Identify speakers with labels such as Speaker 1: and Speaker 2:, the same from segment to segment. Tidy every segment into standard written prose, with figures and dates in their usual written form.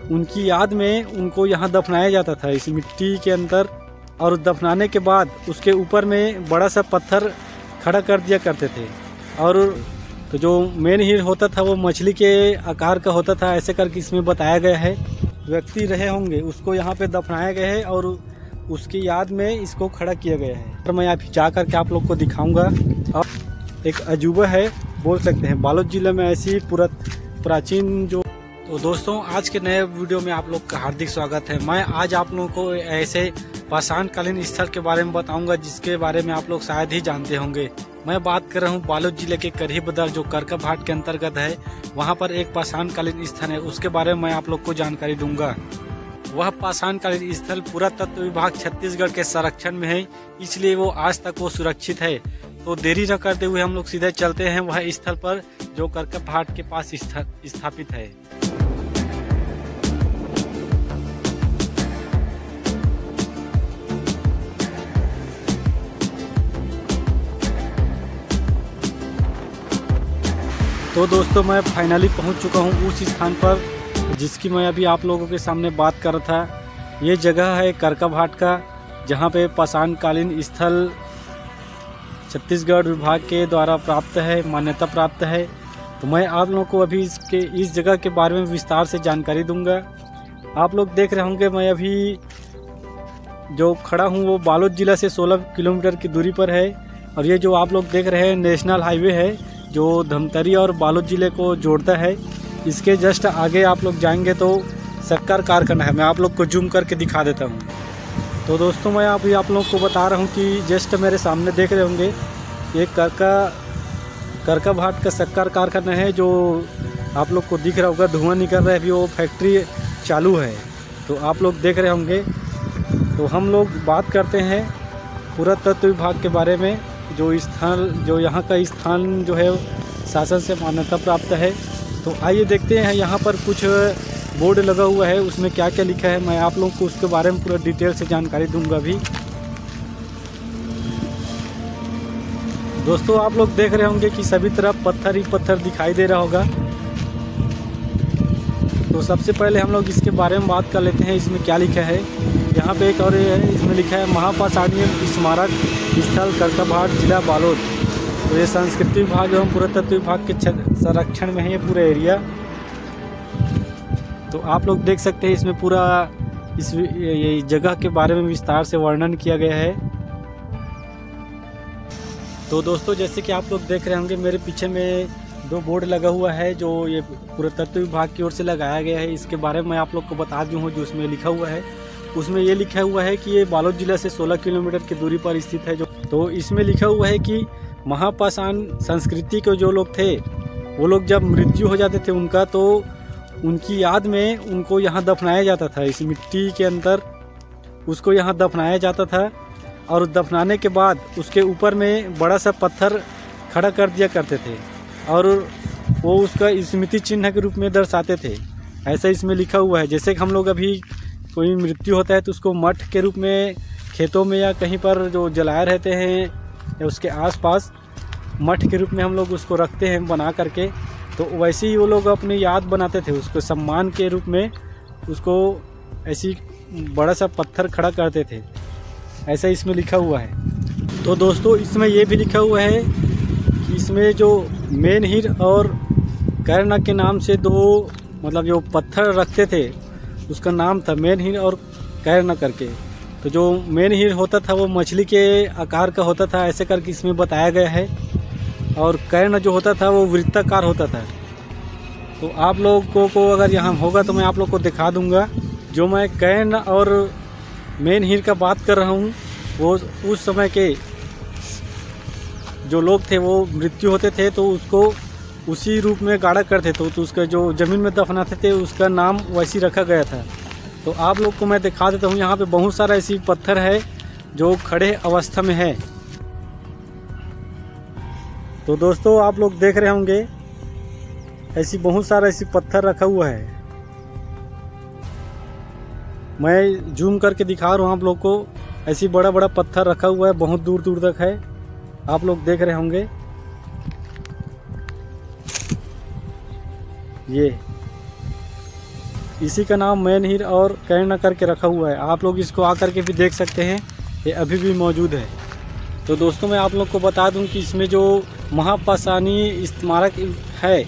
Speaker 1: उनकी याद में उनको यहाँ दफनाया जाता था इस मिट्टी के अंदर। और दफनाने के बाद उसके ऊपर में बड़ा सा पत्थर खड़ा कर दिया करते थे। और तो जो मेन हीर होता था वो मछली के आकार का होता था, ऐसे करके इसमें बताया गया है। व्यक्ति रहे होंगे उसको यहाँ पे दफनाया गया है और उसकी याद में इसको खड़ा किया गया है। तो मैं यहाँ जा करके आप लोग को दिखाऊंगा। और एक अजूबा है बोल सकते हैं, बालोद जिले में ऐसी प्राचीन जो। तो दोस्तों आज के नए वीडियो में आप लोग का हार्दिक स्वागत है। मैं आज आप लोगों को ऐसे पाषाणकालीन स्थल के बारे में बताऊंगा जिसके बारे में आप लोग शायद ही जानते होंगे। मैं बात कर रहा हूं बालोद जिले के करही बदर जो करकाभाट के अंतर्गत है। वहां पर एक पाषाणकालीन स्थल है, उसके बारे में मैं आप लोग को जानकारी दूंगा। वह पाषाणकालीन स्थल पुरातत्व विभाग छत्तीसगढ़ के संरक्षण में है, इसलिए वो आज तक वो सुरक्षित है। तो देरी न करते हुए हम लोग सीधे चलते हैं वह स्थल पर जो करकाभाट के पास स्थापित है। तो दोस्तों मैं फाइनली पहुंच चुका हूं उस स्थान पर जिसकी मैं अभी आप लोगों के सामने बात कर रहा था। ये जगह है करकाभाट का, जहां पे पाषाणकालीन स्थल छत्तीसगढ़ विभाग के द्वारा प्राप्त है, मान्यता प्राप्त है। तो मैं आप लोगों को अभी इस जगह के बारे में विस्तार से जानकारी दूंगा। आप लोग देख रहे होंगे मैं अभी जो खड़ा हूँ वो बालोद जिला से 16 किलोमीटर की दूरी पर है। और ये जो आप लोग देख रहे हैं नेशनल हाईवे है जो धमतरी और बालोद जिले को जोड़ता है। इसके जस्ट आगे आप लोग जाएंगे तो शक्कर कारखाना है, मैं आप लोग को जूम करके दिखा देता हूँ। तो दोस्तों मैं अभी आप लोग को बता रहा हूँ कि जस्ट मेरे सामने देख रहे होंगे ये करकाभाट का शक्कर कारखाना है जो आप लोग को दिख रहा होगा, धुआं निकल रहा है, अभी वो फैक्ट्री चालू है। तो आप लोग देख रहे होंगे। तो हम लोग बात करते हैं पुरातत्व विभाग के बारे में। जो यहाँ का स्थान जो है शासन से मान्यता प्राप्त है। तो आइए देखते हैं यहाँ पर कुछ बोर्ड लगा हुआ है, उसमें क्या क्या लिखा है मैं आप लोगों को उसके बारे में पूरा डिटेल से जानकारी दूंगा अभी। दोस्तों आप लोग देख रहे होंगे कि सभी तरफ पत्थर ही पत्थर दिखाई दे रहा होगा। तो सबसे पहले हम लोग इसके बारे में बात कर लेते हैं, इसमें क्या लिखा है। यहाँ पे एक और है, इसमें लिखा है महापाषाणीय स्मारक स्थल करकाभाट जिला बालोद। तो ये संस्कृति विभाग एवं पुरातत्व विभाग के संरक्षण में है ये पूरा एरिया। तो आप लोग देख सकते हैं इसमें पूरा ये जगह के बारे में विस्तार से वर्णन किया गया है। तो दोस्तों जैसे कि आप लोग देख रहे होंगे मेरे पीछे में 2 बोर्ड लगा हुआ है जो ये पुरातत्व विभाग की ओर से लगाया गया है। इसके बारे में मैं आप लोग को बता दूं जो उसमें लिखा हुआ है, उसमें ये लिखा हुआ है कि ये बालोद जिला से 16 किलोमीटर की दूरी पर स्थित है। तो इसमें लिखा हुआ है कि महापाषाण संस्कृति के जो लोग थे वो लोग जब मृत्यु हो जाते थे उनका, तो उनकी याद में उनको यहाँ दफनाया जाता था इस मिट्टी के अंदर। उसको यहाँ दफनाया जाता था और दफनाने के बाद उसके ऊपर में बड़ा सा पत्थर खड़ा कर दिया करते थे और वो उसका स्मृति चिन्ह के रूप में दर्शाते थे। ऐसा इसमें लिखा हुआ है। जैसे कि हम लोग अभी कोई मृत्यु होता है तो उसको मठ के रूप में खेतों में या कहीं पर जो जलाए रहते हैं या उसके आसपास मठ के रूप में हम लोग उसको रखते हैं बना करके। तो वैसे ही वो लोग अपनी याद बनाते थे, उसको सम्मान के रूप में उसको ऐसी बड़ा सा पत्थर खड़ा करते थे। ऐसा इसमें लिखा हुआ है। तो दोस्तों इसमें ये भी लिखा हुआ है कि इसमें जो मेन हीर और कैरना के नाम से 2 मतलब जो पत्थर रखते थे उसका नाम था मेन हीर और कैरना करके। तो जो मेन हीर होता था वो मछली के आकार का होता था, ऐसे करके इसमें बताया गया है। और कैरना जो होता था वो वृत्ताकार होता था। तो आप लोगों को अगर यहाँ होगा तो मैं आप लोग को दिखा दूंगा। जो मैं कैरना और मेन हीर का बात कर रहा हूँ वो उस समय के जो लोग थे वो मृत्यु होते थे तो उसको उसी रूप में गाड़ा करते थे। तो उसका जो ज़मीन में दफनाते थे उसका नाम वैसी रखा गया था। तो आप लोग को मैं दिखा देता हूँ, यहाँ पे बहुत सारा ऐसी पत्थर है जो खड़े अवस्था में है। तो दोस्तों आप लोग देख रहे होंगे ऐसी बहुत सारा ऐसी पत्थर रखा हुआ है। मैं जूम करके दिखा रहा हूँ आप लोग को। ऐसी बड़ा बड़ा पत्थर रखा हुआ है, बहुत दूर दूर तक है, आप लोग देख रहे होंगे। ये इसी का नाम मैन हिल और कैरना करके रखा हुआ है। आप लोग इसको आकर के भी देख सकते हैं, ये अभी भी मौजूद है। तो दोस्तों मैं आप लोग को बता दूं कि इसमें जो महापाषाणी स्मारक है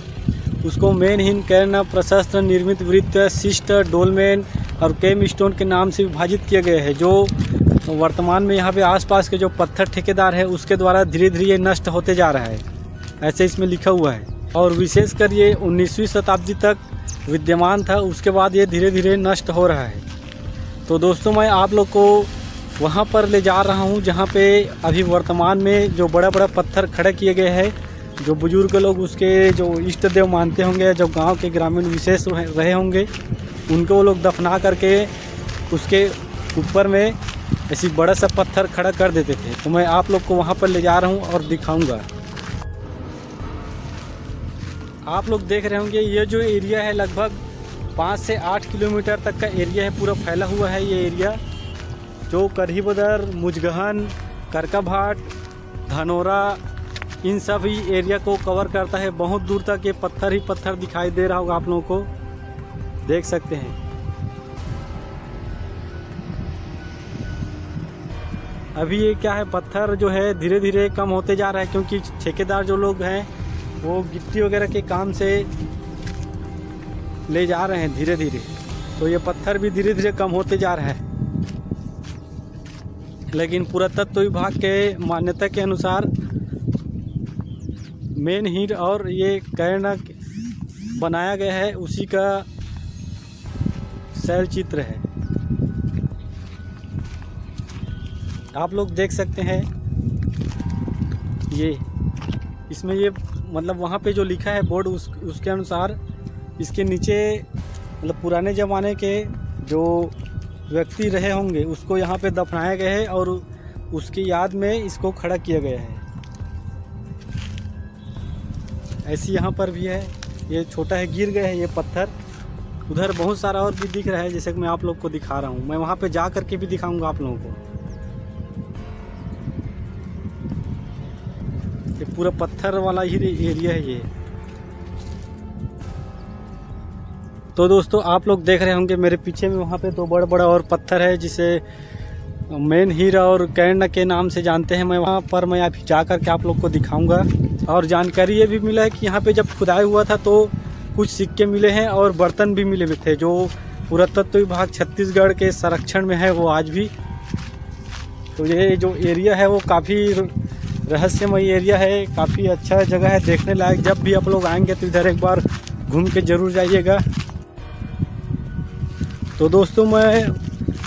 Speaker 1: उसको मैन हिल कैरना प्रशस्त्र निर्मित वृत्त, शिष्ट, डोलमेन और केम स्टोन के नाम से विभाजित किया गया है, जो वर्तमान में यहाँ पे आसपास के जो पत्थर ठेकेदार है उसके द्वारा धीरे धीरे ये नष्ट होते जा रहा है, ऐसे इसमें लिखा हुआ है। और विशेषकर ये 19वीं शताब्दी तक विद्यमान था, उसके बाद ये धीरे धीरे नष्ट हो रहा है। तो दोस्तों मैं आप लोग को वहाँ पर ले जा रहा हूँ जहाँ पे अभी वर्तमान में जो बड़ा बड़ा पत्थर खड़े किए गए हैं, जो बुजुर्ग लोग उसके जो इष्ट देव मानते होंगे, जो गांव के ग्रामीण विशेष रहे होंगे, उनको वो लोग दफना करके उसके ऊपर में ऐसी बड़ा सा पत्थर खड़ा कर देते थे। तो मैं आप लोग को वहाँ पर ले जा रहा हूँ और दिखाऊंगा। आप लोग देख रहे होंगे ये जो एरिया है लगभग 5 से 8 किलोमीटर तक का एरिया है, पूरा फैला हुआ है ये एरिया, जो करही-बदर, मुजगहन, करकाभाट, धनोरा, इन सभी एरिया को कवर करता है। बहुत दूर तक ये पत्थर ही पत्थर दिखाई दे रहा होगा, आप लोगों को देख सकते हैं। अभी ये क्या है, पत्थर जो है धीरे धीरे कम होते जा रहा है, क्योंकि ठेकेदार जो लोग हैं वो गिट्टी वगैरह के काम से ले जा रहे हैं धीरे धीरे, तो ये पत्थर भी धीरे धीरे कम होते जा रहा है। लेकिन पुरातत्व विभाग के मान्यता के अनुसार मैन हिल और ये कैरना बनाया गया है, उसी का शैल चित्र है। आप लोग देख सकते हैं ये, इसमें ये मतलब वहाँ पे जो लिखा है बोर्ड उसके अनुसार इसके नीचे मतलब पुराने ज़माने के जो व्यक्ति रहे होंगे उसको यहाँ पे दफनाया गया है और उसकी याद में इसको खड़ा किया गया है। ऐसी यहाँ पर भी है, ये छोटा है, गिर गया है ये पत्थर। उधर बहुत सारा और भी दिख रहा है, जैसे कि मैं आप लोग को दिखा रहा हूँ। मैं वहाँ पे जा करके भी दिखाऊंगा आप लोगों को। ये पूरा पत्थर वाला ही एरिया है ये। तो दोस्तों आप लोग देख रहे होंगे मेरे पीछे में वहाँ पे दो बड़ा बड़ा और पत्थर है, जिसे मैन हिल और कैरना के नाम से जानते हैं। मैं वहाँ पर मैं अभी जा कर के आप लोग को दिखाऊंगा। और जानकारी ये भी मिला है कि यहाँ पे जब खुदाई हुआ था तो कुछ सिक्के मिले हैं और बर्तन भी मिले हुए थे, जो पुरातत्व विभाग छत्तीसगढ़ के संरक्षण में है वो आज भी। तो ये जो एरिया है वो काफ़ी रहस्यमय एरिया है, काफ़ी अच्छा जगह है, देखने लायक। जब भी आप लोग आएंगे तो इधर एक बार घूम के ज़रूर जाइएगा। तो दोस्तों मैं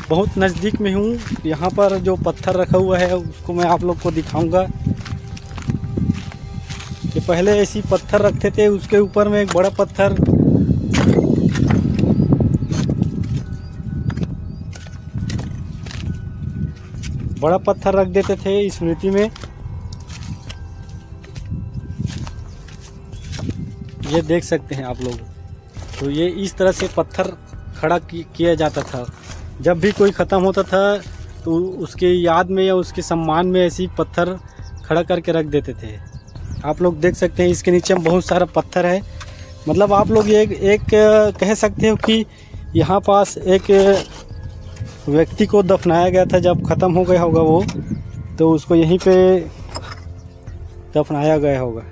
Speaker 1: बहुत नज़दीक में हूँ, यहाँ पर जो पत्थर रखा हुआ है उसको मैं आप लोग को दिखाऊंगा। कि पहले ऐसी पत्थर रखते थे, उसके ऊपर में एक बड़ा पत्थर रख देते थे स्मृति में। ये देख सकते हैं आप लोग। तो ये इस तरह से पत्थर खड़ा किया जाता था। जब भी कोई ख़त्म होता था तो उसके याद में या उसके सम्मान में ऐसी पत्थर खड़ा करके रख देते थे। आप लोग देख सकते हैं इसके नीचे में बहुत सारा पत्थर है। मतलब आप लोग ये एक कह सकते हो कि यहाँ पास एक व्यक्ति को दफनाया गया था, जब ख़त्म हो गया होगा वो, तो उसको यहीं पे दफनाया गया होगा।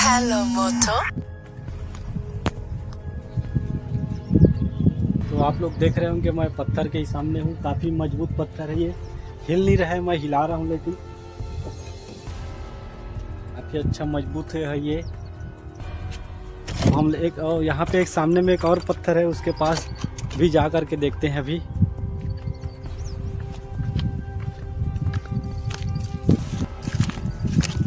Speaker 2: हेलो मोटो।
Speaker 1: तो आप लोग देख रहे होंगे मैं पत्थर के ही सामने हूँ। काफ़ी मजबूत पत्थर है ये, हिल नहीं रहा है, मैं हिला रहा हूँ लेकिन काफ़ी अच्छा मजबूत है ये। हम एक और यहाँ पे एक सामने में एक और पत्थर है, उसके पास भी जा कर के देखते हैं अभी।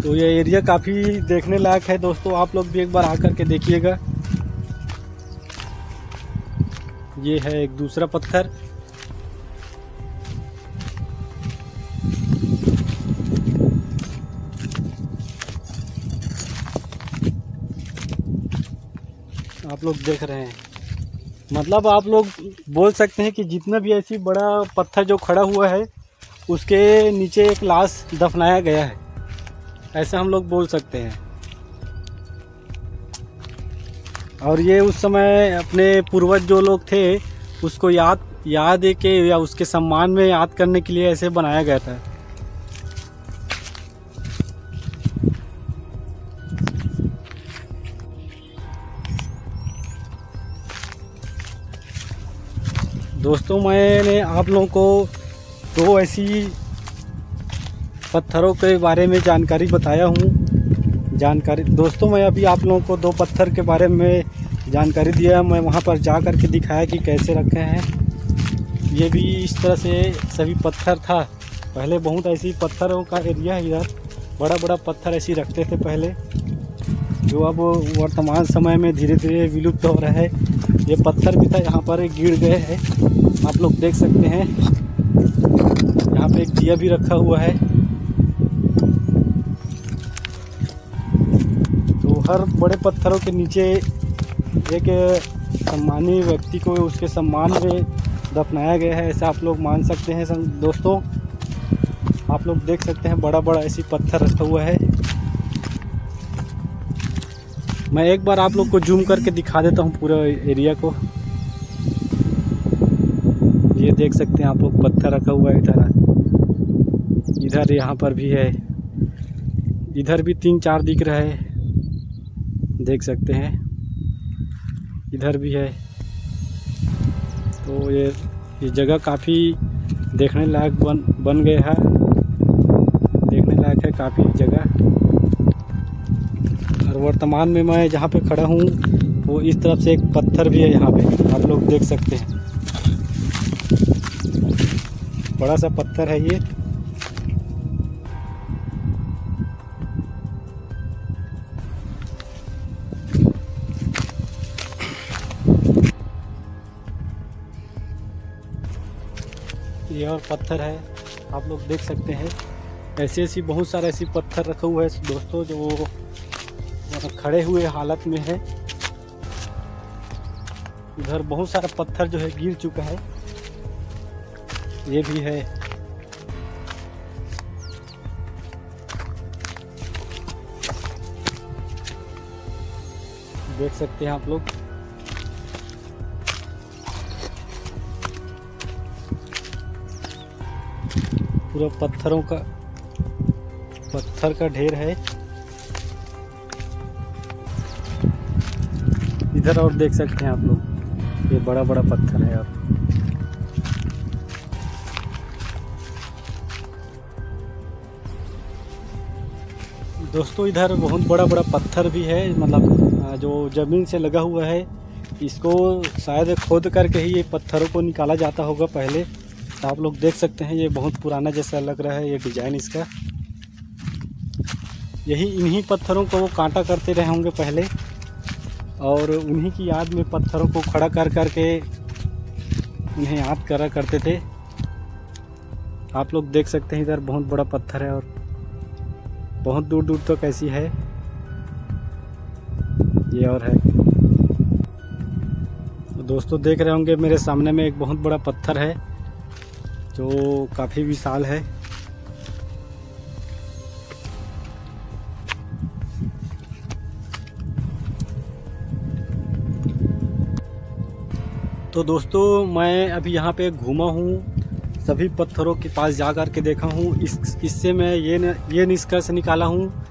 Speaker 1: तो ये एरिया काफ़ी देखने लायक है दोस्तों, आप लोग भी एक बार आकर के देखिएगा। ये है एक दूसरा पत्थर। आप लोग देख रहे हैं, मतलब आप लोग बोल सकते हैं कि जितना भी ऐसी बड़ा पत्थर जो खड़ा हुआ है उसके नीचे एक लाश दफनाया गया है, ऐसा हम लोग बोल सकते हैं। और ये उस समय अपने पूर्वज जो लोग थे उसको याद के या उसके सम्मान में याद करने के लिए ऐसे बनाया गया था। दोस्तों, मैंने आप लोगों को दो ऐसी पत्थरों के बारे में जानकारी बताया हूँ। दोस्तों, मैं अभी आप लोगों को दो पत्थर के बारे में जानकारी दिया। मैं वहाँ पर जा कर के दिखाया कि कैसे रखे हैं। ये भी इस तरह से सभी पत्थर था। पहले बहुत ऐसी पत्थरों का एरिया है इधर, बड़ा बड़ा पत्थर ऐसे रखते थे पहले, जो अब वर्तमान समय में धीरे धीरे विलुप्त हो रहा है। ये पत्थर भी था, यहाँ पर गिर गए हैं, आप लोग देख सकते हैं। यहाँ पे एक दिया भी रखा हुआ है। तो हर बड़े पत्थरों के नीचे एक सम्मानीय व्यक्ति को उसके सम्मान में दफनाया गया है, ऐसा आप लोग मान सकते हैं। दोस्तों, आप लोग देख सकते हैं बड़ा बड़ा ऐसी पत्थर रखा हुआ है। मैं एक बार आप लोग को जूम करके दिखा देता हूँ पूरा एरिया को। ये देख सकते हैं आप लोग, पत्थर रखा हुआ है इधर यहाँ पर भी है, इधर भी 3-4 दिख रहा है, देख सकते हैं, इधर भी है। तो ये जगह काफ़ी देखने लायक बन गया है, देखने लायक है काफ़ी जगह। और वर्तमान में मैं जहाँ पे खड़ा हूँ वो इस तरफ से एक पत्थर भी है, यहाँ पे आप लोग देख सकते हैं, बड़ा सा पत्थर है ये। ये और पत्थर है, आप लोग देख सकते हैं। ऐसी बहुत सारे ऐसी पत्थर रखा हुआ है दोस्तों, जो खड़े हुए हालत में है। इधर बहुत सारा पत्थर जो है गिर चुका है, ये भी है। देख सकते हैं आप लोग। पूरा पत्थर का ढेर है इधर, और देख सकते हैं आप लोग ये बड़ा बड़ा पत्थर है। और दोस्तों, इधर बहुत बड़ा बड़ा पत्थर भी है, मतलब जो ज़मीन से लगा हुआ है। इसको शायद खोद करके ही ये पत्थरों को निकाला जाता होगा पहले। तो आप लोग देख सकते हैं, ये बहुत पुराना जैसा लग रहा है ये डिज़ाइन इसका। इन्हीं पत्थरों को वो कांटा करते रहे होंगे पहले, और उन्हीं की याद में पत्थरों को खड़ा कर करके उन्हें याद करा करते थे। आप लोग देख सकते हैं इधर बहुत बड़ा पत्थर है, और बहुत दूर दूर तक ऐसी है ये और है। दोस्तों, देख रहे होंगे मेरे सामने में एक बहुत बड़ा पत्थर है जो काफ़ी विशाल है। तो दोस्तों, मैं अभी यहाँ पे घूमा हूँ, सभी पत्थरों के पास जा कर के देखा हूँ। इससे मैं ये निष्कर्ष निकाला हूँ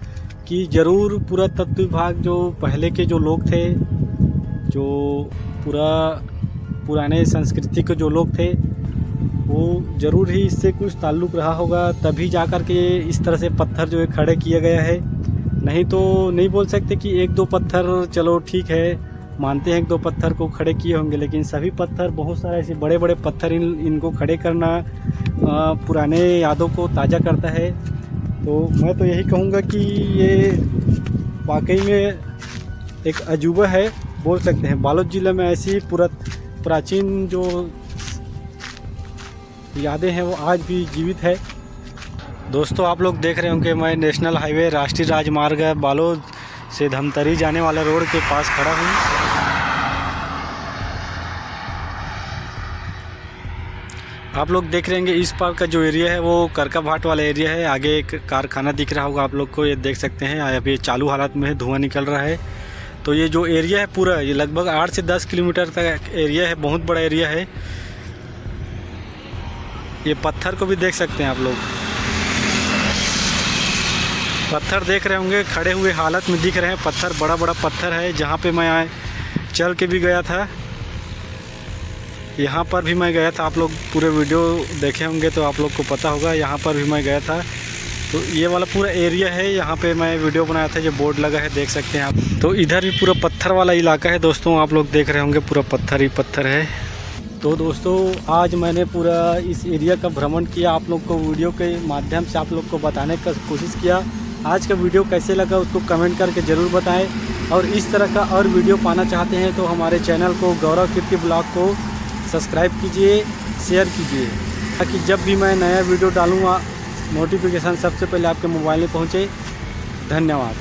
Speaker 1: कि ज़रूर पुरातत्व विभाग जो पहले के जो लोग थे, जो पुराने संस्कृति के जो लोग थे, वो ज़रूर ही इससे कुछ ताल्लुक़ रहा होगा, तभी जा कर के इस तरह से पत्थर जो है खड़े किया गया है। नहीं तो नहीं बोल सकते कि 1-2 पत्थर, चलो ठीक है मानते हैं 1-2 पत्थर को खड़े किए होंगे, लेकिन सभी पत्थर, बहुत सारे ऐसे बड़े बड़े पत्थर इनको खड़े करना पुराने यादों को ताज़ा करता है। तो मैं तो यही कहूँगा कि ये वाकई में एक अजूबा है, बोल सकते हैं। बालोद ज़िले में ऐसी प्राचीन जो यादें हैं वो आज भी जीवित है। दोस्तों, आप लोग देख रहे होंगे मैं नेशनल हाईवे राष्ट्रीय राजमार्ग बालोद से धमतरी जाने वाला रोड के पास खड़ा हूँ। आप लोग देख रहे होंगे इस पार का जो एरिया है वो करका भाट वाला एरिया है। आगे एक कारखाना दिख रहा होगा आप लोग को, ये देख सकते हैं। अभी चालू हालत में धुआं निकल रहा है। तो ये जो एरिया है पूरा, ये लगभग 8 से 10 किलोमीटर तक एरिया है, बहुत बड़ा एरिया है। ये पत्थर को भी देख सकते हैं आप लोग, पत्थर देख रहे होंगे खड़े हुए हालत में दिख रहे हैं। पत्थर बड़ा बड़ा पत्थर है, जहाँ पे मैं चल के भी गया था, यहाँ पर भी मैं गया था। आप लोग पूरे वीडियो देखे होंगे तो आप लोग को पता होगा, यहाँ पर भी मैं गया था। तो ये वाला पूरा एरिया है, यहाँ पे मैं वीडियो बनाया था, जो बोर्ड लगा है देख सकते हैं आप। तो इधर भी पूरा पत्थर वाला इलाका है दोस्तों, आप लोग देख रहे होंगे पूरा पत्थर ही पत्थर है। तो दोस्तों आज मैंने पूरा इस एरिया का भ्रमण किया, आप लोग को वीडियो के माध्यम से आप लोग को बताने का कोशिश किया। आज का वीडियो कैसे लगा उसको कमेंट करके ज़रूर बताएं, और इस तरह का और वीडियो पाना चाहते हैं तो हमारे चैनल को गौरव कीर्ति ब्लॉग को सब्सक्राइब कीजिए, शेयर कीजिए, ताकि जब भी मैं नया वीडियो डालूँगा नोटिफिकेशन सबसे पहले आपके मोबाइल में पहुँचे। धन्यवाद।